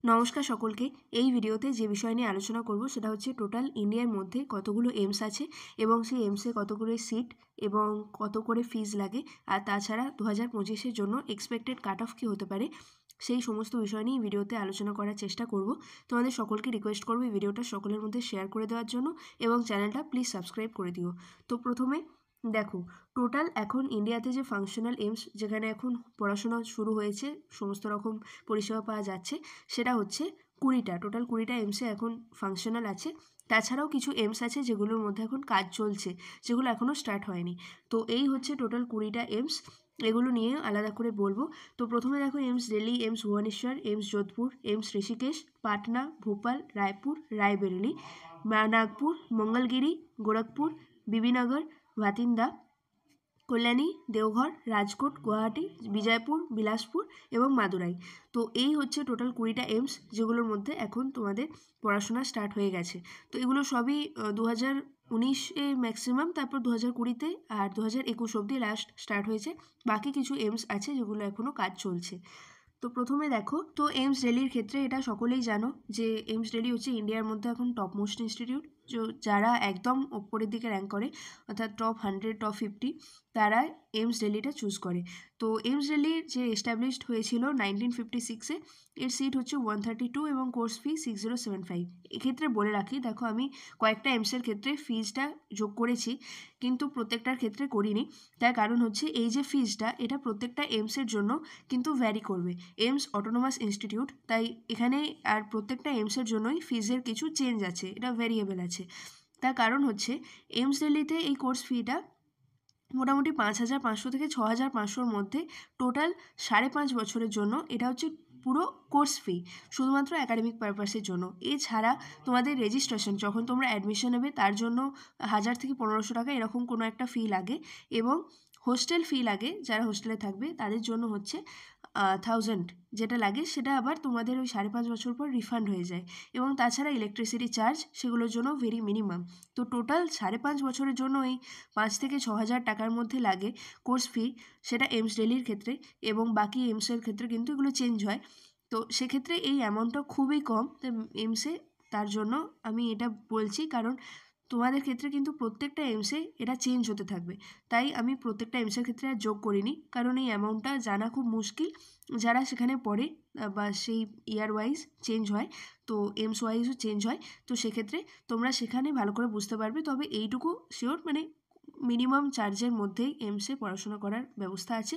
নমস্কার সকলকে। এই ভিডিওতে যে বিষয় নিয়ে আলোচনা করব সেটা হচ্ছে টোটাল ইন্ডিয়ার মধ্যে কতগুলো এইমস আছে এবং সেই এইমসে কতগুলো সিট এবং কত করে ফিজ লাগে, আর তাছাড়া 2025-এর জন্য এক্সপেক্টেড কাট অফ কী হতে পারে, সেই সমস্ত বিষয় নিয়ে ভিডিওতে আলোচনা করার চেষ্টা করব। তোমাদের সকলকে রিকোয়েস্ট করব এই ভিডিওটা সকলের মধ্যে শেয়ার করে দেওয়ার জন্য এবং চ্যানেলটা প্লিজ সাবস্ক্রাইব করে দিও। তো প্রথমে দেখো, টোটাল এখন ইন্ডিয়াতে যে ফাংশনাল এইমস, যেখানে এখন পড়াশোনা শুরু হয়েছে, সমস্ত রকম পরিষেবা পাওয়া যাচ্ছে, সেটা হচ্ছে 20টা। টোটাল 20টা এইমসে এখন ফাংশনাল আছে। তাছাড়াও কিছু এইমস আছে যেগুলোর মধ্যে এখন কাজ চলছে, যেগুলো এখনও স্টার্ট হয়নি। তো এই হচ্ছে টোটাল 20টা এইমস, এগুলো নিয়ে আলাদা করে বলবো। তো প্রথমে দেখো, AIIMS Delhi, AIIMS Bhubaneswar, AIIMS Jodhpur, AIIMS Rishikesh, Patna, Bhopal, Raipur, Raebareli, Nagpur, Mangalagiri, Gorakhpur, Bibinagar, Bathinda, Kalyani, Deoghar, Rajkot, Guwahati, Vijaypur, Bilaspur এবং মাদুরাই। তো এই হচ্ছে টোটাল 20টা এইমস, যেগুলোর মধ্যে এখন তোমাদের পড়াশোনা স্টার্ট হয়ে গেছে। তো এগুলো সবই 2019-এ ম্যাক্সিমাম, তারপর 2020-তে, আর 2021 অবধি লাস্ট স্টার্ট হয়েছে। বাকি কিছু এইমস আছে যেগুলো এখনও কাজ চলছে। তো প্রথমে দেখো, তো এইমস দিল্লির ক্ষেত্রে এটা সকলেই জানো যে এইমস দিল্লি হচ্ছে ইন্ডিয়ার মধ্যে এখন টপ মোস্ট ইনস্টিটিউট। যারা একদম ওপরের দিকে র্যাঙ্ক করে, অর্থাৎ টপ 100, টপ 50, তারা এইমস দিল্লিটা চুজ করে। তো এইমস দিল্লির যে এস্টাবলিশড হয়েছিল 1956-এ, এর সিট হচ্ছে 132 এবং কোর্স ফি 6075। এক্ষেত্রে বলে রাখি, দেখো আমি কয়েকটা এইমসের ক্ষেত্রে ফিজটা যোগ করেছি, কিন্তু প্রত্যেকটার ক্ষেত্রে করিনি। তার কারণ হচ্ছে এই যে ফিজটা, এটা প্রত্যেকটা এইমসের জন্য কিন্তু ভ্যারি করবে। এইমস অটোনোমাস ইনস্টিটিউট, তাই এখানে আর প্রত্যেকটা এইমসের জন্যই ফিজের কিছু চেঞ্জ আছে, এটা ভ্যারিয়েবল আছে। তার কারণ হচ্ছে এইমস দিল্লিতে এই কোর্স ফিটা মোটামুটি 5500 থেকে 6500-র মধ্যে, টোটাল 5.5 বছরের জন্য। এটা হচ্ছে পুরো কোর্স ফি, শুধুমাত্র অ্যাকাডেমিক পারপাসের জন্য। এছাড়া তোমাদের রেজিস্ট্রেশন, যখন তোমরা অ্যাডমিশন নেবে, তার জন্য 1000 থেকে 1500 টাকা এরকম কোনো একটা ফি লাগে, এবং হোস্টেল ফি লাগে, যারা হোস্টেলে থাকবে তাদের জন্য হচ্ছে 1000 যেটা লাগে, সেটা আবার তোমাদের ওই 5.5 বছর পর রিফান্ড হয়ে যায়। এবং তাছাড়া ইলেকট্রিসিটি চার্জ, সেগুলোর জন্য ভেরি মিনিমাম। তো টোটাল 5.5 বছরের জন্য এই 5 থেকে 6000 টাকার মধ্যে লাগে কোর্স ফি, সেটা এইমস দিল্লির ক্ষেত্রে। এবং বাকি এইমসের ক্ষেত্রে কিন্তু এগুলো চেঞ্জ হয়। তো সেক্ষেত্রে এই অ্যামাউন্টটা খুবই কম এইমসে। তার জন্য আমি এটা বলছি, কারণ তোমাদের ক্ষেত্রে কিন্তু প্রত্যেকটা এইমসে এটা চেঞ্জ হতে থাকবে। তাই আমি প্রত্যেকটা এইমসের ক্ষেত্রে আর যোগ করিনি, কারণ এই অ্যামাউন্টটা জানা খুব মুশকিল। যারা সেখানে পড়ে বা সেই ইয়ার ওয়াইজ চেঞ্জ হয়, তো এইমস ওয়াইজও চেঞ্জ হয়। তো সেক্ষেত্রে তোমরা সেখানে ভালো করে বুঝতে পারবে। তবে এইটুকু শিওর, মানে মিনিমাম চার্জের মধ্যেই এইমসে পড়াশোনা করার ব্যবস্থা আছে।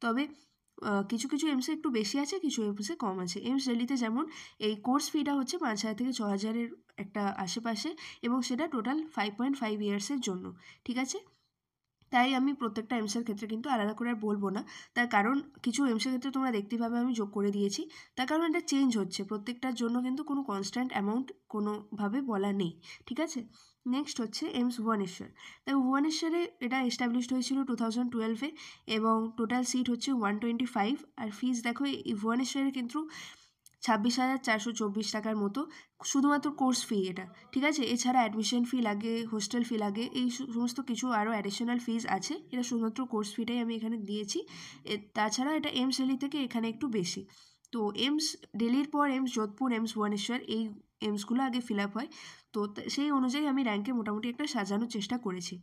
তবে কিছু কিছু এইমসে একটু বেশি আছে, কিছু এইমসে কম আছে। এইমস দিল্লিতে যেমন এই কোর্স ফিটা হচ্ছে 5000 থেকে 6000-এর একটা আশেপাশে, এবং সেটা টোটাল 5.5 ইয়ার্সের জন্য। ঠিক আছে, তাই আমি প্রত্যেকটা এইমসের ক্ষেত্রে কিন্তু আলাদা করে আর বলবো না। তার কারণ কিছু এইমসের ক্ষেত্রে তোমরা দেখতে পাবে আমি যোগ করে দিয়েছি, তার কারণ এটা চেঞ্জ হচ্ছে প্রত্যেকটার জন্য, কিন্তু কোনো কনস্ট্যান্ট অ্যামাউন্ট কোনোভাবে বলা নেই। ঠিক আছে, নেক্সট হচ্ছে এইমস ভুবনেশ্বর। তাই ভুবনেশ্বরে এটা এস্টাবলিশড হয়েছিল 2012-এ, এবং টোটাল সিট হচ্ছে 125। আর ফিজ দেখো, এই ভুবনেশ্বরের কিন্তু 26,424 টাকার মতো শুধুমাত্র কোর্স ফি এটা। ঠিক আছে, এছাড়া অ্যাডমিশন ফি লাগে, হোস্টেল ফি লাগে, এই সমস্ত কিছু আরও অ্যাডিশনাল ফিজ আছে। এটা শুধুমাত্র কোর্স ফিটাই আমি এখানে দিয়েছি। তাছাড়া এটা এইমস দিল্লি থেকে এখানে একটু বেশি। তো এইমস দিল্লির পর এইমস যোধপুর, এইমস ভুবনেশ্বর, এই এইমসগুলো আগে ফিল আপ হয়। তো সেই অনুযায়ী আমি র্যাঙ্কে মোটামুটি একটা সাজানোর চেষ্টা করেছি।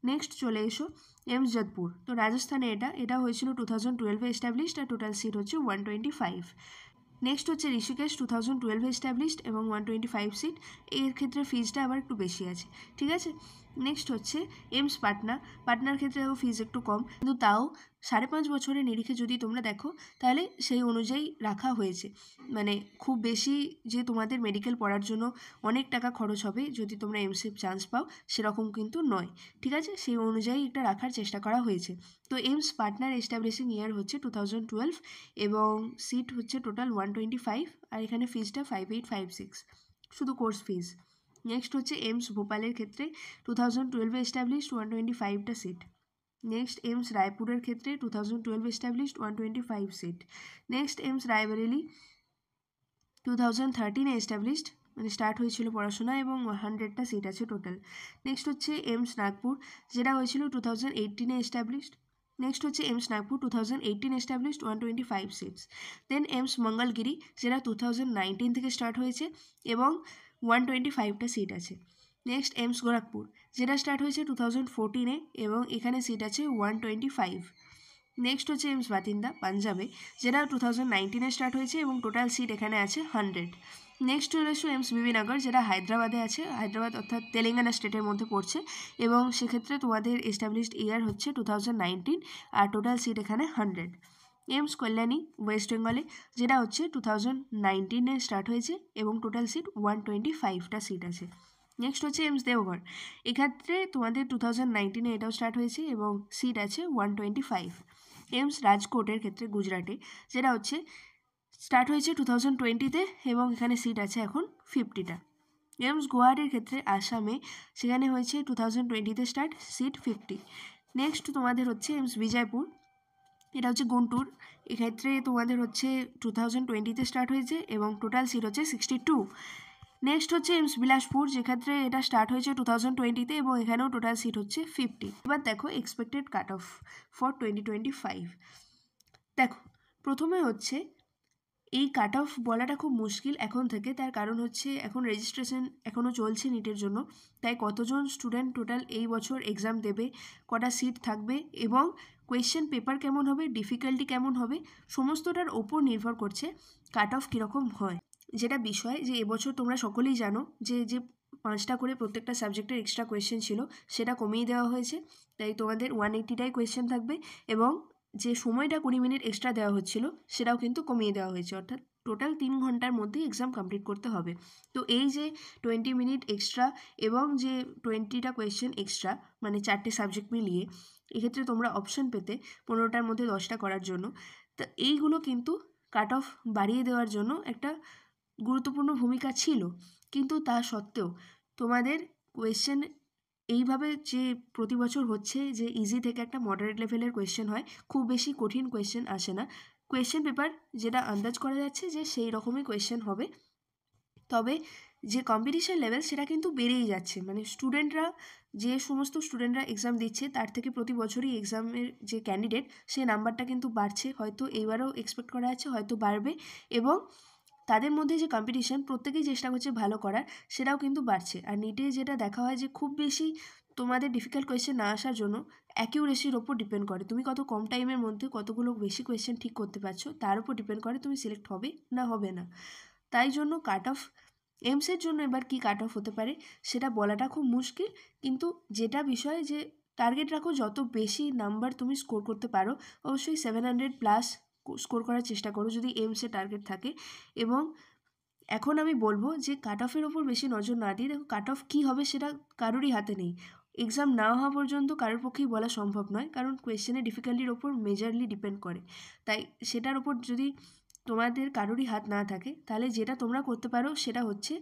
নেক্সট চলে এসো এইমস যোধপুর। তো রাজস্থানে এটা হয়েছিল 2012-এ এস্টাবলিশড, আর টোটাল সিট হচ্ছে 125। নেক্সট হচ্ছে ঋষিকেশ, 2012-এ এস্টাবলিশড এবং 125 সিট। এর ক্ষেত্রে ফিজটা আবার একটু বেশি আছে। ঠিক আছে, নেক্সট হচ্ছে এইমস পাটনা। পাটনার ক্ষেত্রে ফিজ একটু কম, কিন্তু তাও 5.5 বছরের নিরিখে যদি তোমরা দেখো, তাহলে সেই অনুযায়ী রাখা হয়েছে। মানে খুব বেশি যে তোমাদের মেডিকেল পড়ার জন্য অনেক টাকা খরচ হবে যদি তোমরা এইমসে চান্স পাও, সেরকম কিন্তু নয়। ঠিক আছে, সেই অনুযায়ী এটা রাখার চেষ্টা করা হয়েছে। তো এইমস পাটনার এস্টাবলিশিং ইয়ার হচ্ছে 2012, এবং সিট হচ্ছে টোটাল 125, আর এখানে ফিজটা 5856 শুধু কোর্স ফিজ। নেক্সট হচ্ছে এইমস ভোপালের ক্ষেত্রে 2012-এ এস্টাবলিশড, 125টা সিট। নেক্সট এইমস রায়পুরের ক্ষেত্রে 2012 established, 125 seat. Next AIIMS Raebareli, 2013-এ এস্টাবলিশড, মানে স্টার্ট হয়েছিল পড়াশোনা, এবং 100টা সিট আছে টোটাল। নেক্সট হচ্ছে এইমস নাগপুর, যেটা হয়েছিল 2018-এ এস্টাবলিশড। নেক্সট হচ্ছে AIIMS Nagpur 2018 established 125 seats. Then AIIMS Mangalagiri যেটা 2019 থেকে স্টার্ট হয়েছে এবং 125টা সিট আছে। নেক্সট এমস গোরখপুর যেটা স্টার্ট হয়েছে 2014-এ এবং এখানে সিট আছে 125। নেক্সট হচ্ছে এমস বাতিন্দা পাঞ্জাবে যেটা 2019-এ স্টার্ট হয়েছে এবং টোটাল সিট এখানে আছে 100। নেক্সট চলে এসো এমস বিবিনগর যেটা হায়দ্রাবাদে আছে, হায়দ্রাবাদ অর্থাৎ তেলেঙ্গানা স্টেটের মধ্যে পড়ছে এবং সেক্ষেত্রে তোমাদের এস্টাবলিশড ইয়ার হচ্ছে 2019 আর টোটাল সিট এখানে 100। এমস কল্যাণী ওয়েস্ট বেঙ্গলে যেটা হচ্ছে 2019-এ স্টার্ট হয়েছে এবং টোটাল সিট 125টা সিট আছে। নেক্সট হচ্ছে এমস দেওঘর, এক্ষেত্রে তোমাদের 2019-এ এটাও স্টার্ট হয়েছে এবং সিট আছে 125। এমস রাজকোটের ক্ষেত্রে গুজরাটে যেটা হচ্ছে স্টার্ট হয়েছে 2020-তে এবং এখানে সিট আছে এখন 50টা। এমস গুয়াহাটির ক্ষেত্রে আসামে সেখানে হয়েছে 2020-তে স্টার্ট, সিট 50। নেক্সট তোমাদের হচ্ছে এমস বিজয়পুর, এটা হচ্ছে গুন্টুর, এক্ষেত্রে তোমাদের হচ্ছে 2020-তে স্টার্ট হয়েছে এবং টোটাল সিট হচ্ছে 62। নেক্সট হচ্ছে এমস বিলাসপুর যেক্ষেত্রে এটা স্টার্ট হয়েছে 2020-তে এবং এখানেও টোটাল সিট হচ্ছে 50। এবার দেখো এক্সপেক্টেড কাট অফ ফর 2025। দেখো প্রথমে হচ্ছে এই কাট অফ বলাটা খুব মুশকিল এখন থেকে, তার কারণ হচ্ছে এখন রেজিস্ট্রেশন এখনও চলছে নিটের জন্য, তাই কতজন স্টুডেন্ট টোটাল এই বছর এক্সাম দেবে, কটা সিট থাকবে এবং কোয়েশ্চেন পেপার কেমন হবে, ডিফিকাল্টি কেমন হবে, সমস্তটার ওপর নির্ভর করছে কাট অফ কীরকম হয়। যেটা বিষয় যে এবছর তোমরা সকলেই জানো যে 5টা করে প্রত্যেকটা সাবজেক্টের এক্সট্রা কোয়েশ্চেন ছিল সেটা কমিয়ে দেওয়া হয়েছে, তাই তোমাদের 180টাই কোয়েশ্চেন থাকবে এবং যে সময়টা 20 মিনিট এক্সট্রা দেওয়া হচ্ছিল সেটাও কিন্তু কমিয়ে দেওয়া হয়েছে, অর্থাৎ টোটাল 3 ঘন্টার মধ্যে এক্সাম কমপ্লিট করতে হবে। তো এই যে 20 মিনিট এক্সট্রা এবং যে 20টা কোয়েশ্চেন এক্সট্রা মানে 4টে সাবজেক্ট মিলিয়ে, এক্ষেত্রে তোমরা অপশন পেতে 15টার মধ্যে 10টা করার জন্য, তো এইগুলো কিন্তু কাট অফ বাড়িয়ে দেওয়ার জন্য একটা গুরুত্বপূর্ণ ভূমিকা ছিল। কিন্তু তা সত্ত্বেও তোমাদের কোয়েশ্চেন এইভাবে যে প্রতি বছর হচ্ছে যে ইজি থেকে একটা মডারেট লেভেলের কোয়েশ্চেন হয়, খুব বেশি কঠিন কোয়েশ্চেন আসে না। কোয়েশ্চেন পেপার যেটা আন্দাজ করা যাচ্ছে যে সেই রকমই কোয়েশ্চেন হবে, তবে যে কম্পিটিশন লেভেল সেটা কিন্তু বেড়েই যাচ্ছে, মানে স্টুডেন্টরা যে সমস্ত স্টুডেন্টরা এক্সাম দিচ্ছে তার থেকে প্রতি বছরই এক্সামের যে ক্যান্ডিডেট সেই নাম্বারটা কিন্তু বাড়ছে, হয়তো এইবারও এক্সপেক্ট করা আছে হয়তো বাড়বে এবং তাদের মধ্যে যে কম্পিটিশন প্রত্যেকেই চেষ্টা করছে ভালো করার, সেটাও কিন্তু বাড়ছে। আর নিটে যেটা দেখা হয় যে খুব বেশি তোমাদের ডিফিকাল্ট কোয়েশ্চেন না আসার জন্য অ্যাকিউরেসির ওপর ডিপেন্ড করে, তুমি কত কম টাইমের মধ্যে কতগুলো বেশি কোয়েশ্চেন ঠিক করতে পারছো তার উপর ডিপেন্ড করে তুমি সিলেক্ট হবে না হবে না। তাই জন্য কাট অফ এমসের জন্য এবার কি কাট অফ হতে পারে সেটা বলাটা খুব মুশকিল, কিন্তু যেটা বিষয় যে টার্গেট রাখো যত বেশি নাম্বার তুমি স্কোর করতে পারো, অবশ্যই 700+ স্কোর করার চেষ্টা করো যদি এমসের টার্গেট থাকে। এবং এখন আমি বলবো যে কাট অফের ওপর বেশি নজর না দিয়ে, দেখো কাট অফ কী হবে সেটা কারোরই হাতে নেই, এক্সাম না হওয়া পর্যন্ত কারোর পক্ষেই বলা সম্ভব নয়, কারণ কোয়েশ্চেনের ডিফিকাল্টির ওপর মেজরলি ডিপেন্ড করে। তাই সেটার ওপর যদি তোমাদের কারোরই হাত না থাকে তাহলে যেটা তোমরা করতে পারো সেটা হচ্ছে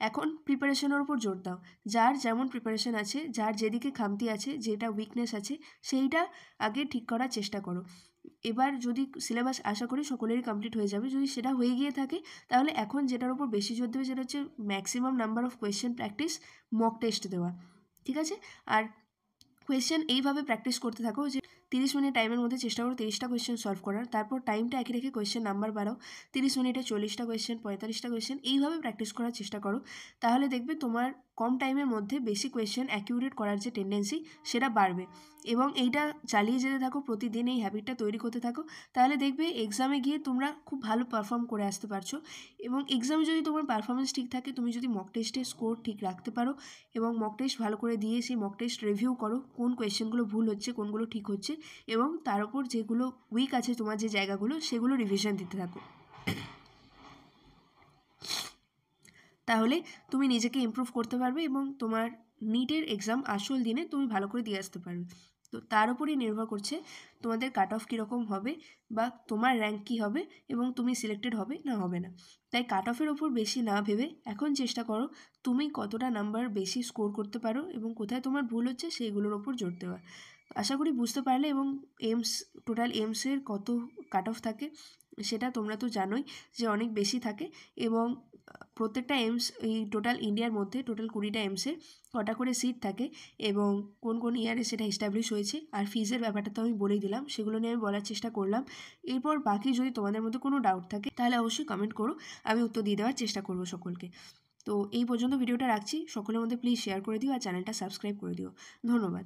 এখন প্রিপারেশনের ওপর জোর দাও, যার যেমন প্রিপারেশন আছে, যার যেদিকে খামতি আছে, যেটা উইকনেস আছে সেইটা আগে ঠিক করার চেষ্টা করো। এবার যদি সিলেবাস আশা করি সকলেরই কমপ্লিট হয়ে যাবে, যদি সেটা হয়ে গিয়ে থাকে তাহলে এখন যেটার উপর বেশি জোর দেবে সেটা হচ্ছে maximum number of question practice, mock test দেওয়া, ঠিক আছে? আর কোয়েশ্চেন এইভাবে প্র্যাকটিস করতে থাকো যে 30 মিনিট টাইমের মধ্যে চেষ্টা করো 30টা কোয়েশ্চেন সলভ করার, তারপর টাইমটা একই রেখে কোয়েশ্চেন নাম্বার বাড়াও, 30 মিনিটে 40টা কোয়েশ্চেন, 45টা কোয়েশ্চেন, এইভাবে প্র্যাকটিস করার চেষ্টা করো। তাহলে দেখবে তোমার কম টাইমের মধ্যে বেশি কোয়েশ্চেন অ্যাকিউরেট করার যে টেন্ডেন্সি সেটা বাড়বে এবং এইটা চালিয়ে যেতে থাকো, প্রতিদিন এই হ্যাবিটটা তৈরি করতে থাকো, তাহলে দেখবে এক্সামে গিয়ে তোমরা খুব ভালো পারফর্ম করে আসতে পারছো। এবং এক্সামে যদি তোমার পারফরমেন্স ঠিক থাকে, তুমি যদি মক টেস্টে স্কোর ঠিক রাখতে পারো এবং মক টেস্ট ভালো করে দিয়ে সেই মক টেস্ট রিভিউ করো, কোন কোয়েশ্চেনগুলো ভুল হচ্ছে কোনগুলো ঠিক হচ্ছে এবং তার উপর যেগুলো উইক আছে তোমার যে জায়গাগুলো সেগুলো রিভিশন দিতে থাকো, তাহলে তুমি নিজেকে ইমপ্রুভ করতে পারবে এবং তোমার নিটের এক্সাম আসল দিনে তুমি ভালো করে দিয়ে আসতে পারবে। তো তার উপরই নির্ভর করছে তোমাদের কাট অফ কীরকম হবে বা তোমার র্যাঙ্ক কী হবে এবং তুমি সিলেক্টেড হবে না হবে না। তাই কাট অফের ওপর বেশি না ভেবে এখন চেষ্টা করো তুমি কতটা নাম্বার বেশি স্কোর করতে পারো এবং কোথায় তোমার ভুল হচ্ছে সেইগুলোর ওপর জোর দেওয়া। আশা করি বুঝতে পারলে। এবং টোটাল এমসের কত কাট অফ থাকে সেটা তোমরা তো জানোই যে অনেক বেশি থাকে এবং প্রত্যেকটা এইমস এই টোটাল ইন্ডিয়ার মধ্যে টোটাল 20টা এইমসে কটা করে সিট থাকে এবং কোন কোন ইয়ারে সেটা এস্টাবলিশ হয়েছে, আর ফিজের ব্যাপারটা তো আমি বলেই দিলাম, সেগুলো নিয়ে আমি বলার চেষ্টা করলাম। এরপর বাকি যদি তোমাদের মধ্যে কোনো ডাউট থাকে তাহলে অবশ্যই কমেন্ট করো, আমি উত্তর দিয়ে দেওয়ার চেষ্টা করব সকলকে। তো এই পর্যন্ত ভিডিওটা রাখছি, সকলের মধ্যে প্লিজ শেয়ার করে দিও আর চ্যানেলটা সাবস্ক্রাইব করে দিও। ধন্যবাদ।